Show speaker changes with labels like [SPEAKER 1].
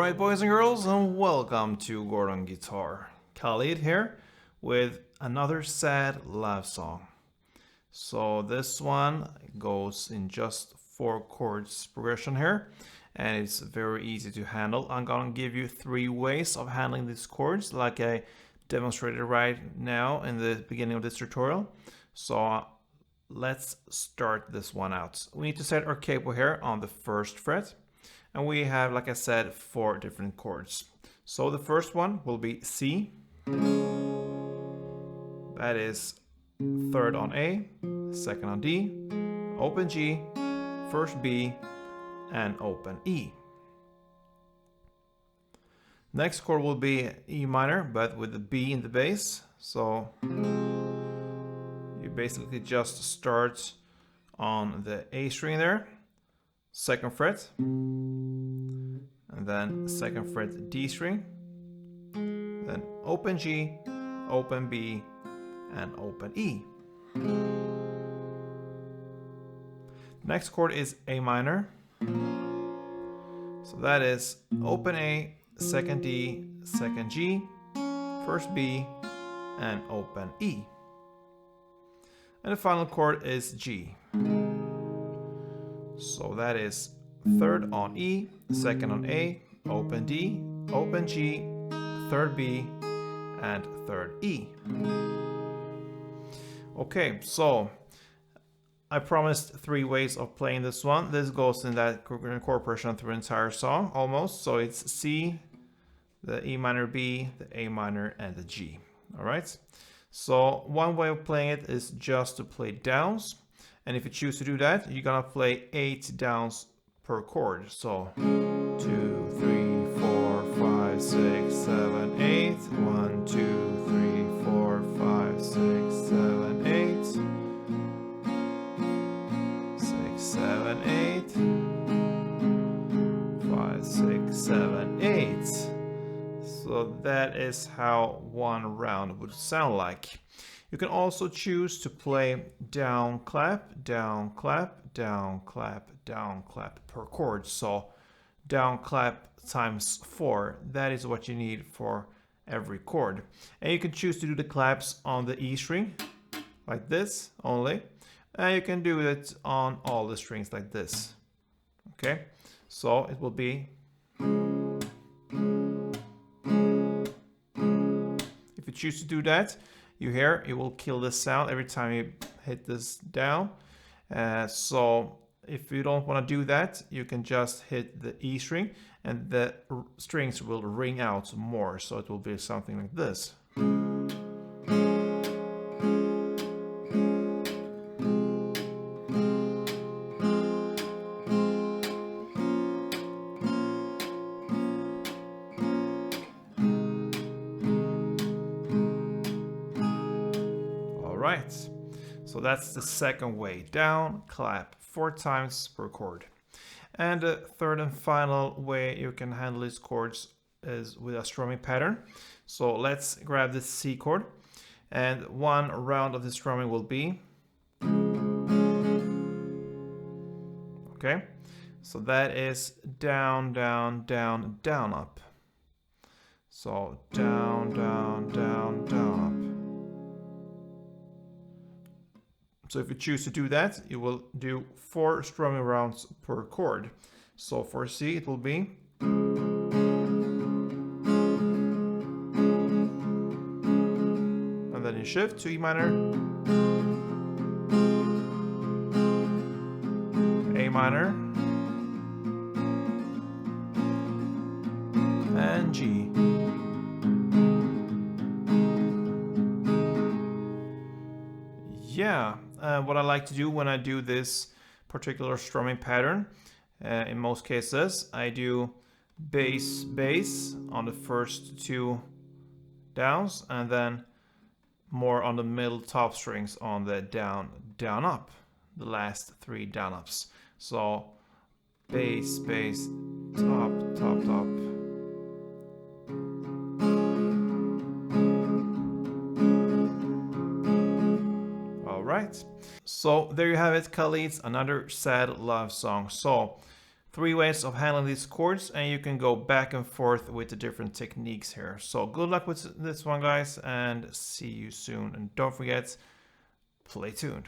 [SPEAKER 1] Alright, boys and girls, and welcome to Gordon Guitar. Khalid here with another sad love song. So this one goes in just 4 chords progression here, and it's very easy to handle. I'm gonna give you 3 ways of handling these chords like I demonstrated right now in the beginning of this tutorial. So let's start this one out. We need to set our capo here on the 1st fret. And we have, like I said, 4 different chords. So the first one will be C. That is 3rd on A, 2nd on D, open G, 1st B, and open E. Next chord will be E minor, but with the B in the bass. So you basically just start on the A string there, 2nd fret, and then 2nd fret D string, then open G, open B, and open E. Next chord is A minor. So that is open A, 2nd D, 2nd G, 1st B, and open E. And the final chord is G. So that is 3rd on E, 2nd on A, open D, open G, 3rd B, and 3rd E. Okay, so I promised 3 ways of playing this one. This goes in that chord progression through the entire song, almost. So it's C, the E minor B, the A minor, and the G. All right. So one way of playing it is just to play downs. And if you choose to do that, you're gonna play 8 downs per chord. So 2, 3, 4, 5, 6, 7, 8. 1, 2, 3, 4, 5, 6, 7, 8. 6, 7, 8. 5, 6, 7, 8. So that is how one round would sound like. You can also choose to play down clap, down clap, down clap, down clap per chord. So down clap times 4, that is what you need for every chord. And you can choose to do the claps on the E string like this only. And you can do it on all the strings like this. Okay, so it will be, if you choose to do that, you hear it will kill the sound every time you hit this down. So if you don't want to do that, you can just hit the E string and the strings will ring out more. So it will be something like this. Right, so that's the second way, down, clap, 4 times per chord. And the third and final way you can handle these chords is with a strumming pattern. So let's grab this C chord, and one round of the strumming will be, okay, so that is down, down, down, down, up. So down, down, down, down, up. So if you choose to do that, you will do 4 strumming rounds per chord. So for C, it will be, and then you shift to E minor, A minor, and G. Yeah. What I like to do when I do this particular strumming pattern, in most cases, I do bass, bass on the first 2 downs, and then more on the middle top strings on the down, down, up, the last 3 down ups. So bass, bass, top, top, top. All right. So there you have it, Khalid's another sad love song. So three ways of handling these chords, and you can go back and forth with the different techniques here. So good luck with this one, guys, and see you soon. And don't forget, play tuned.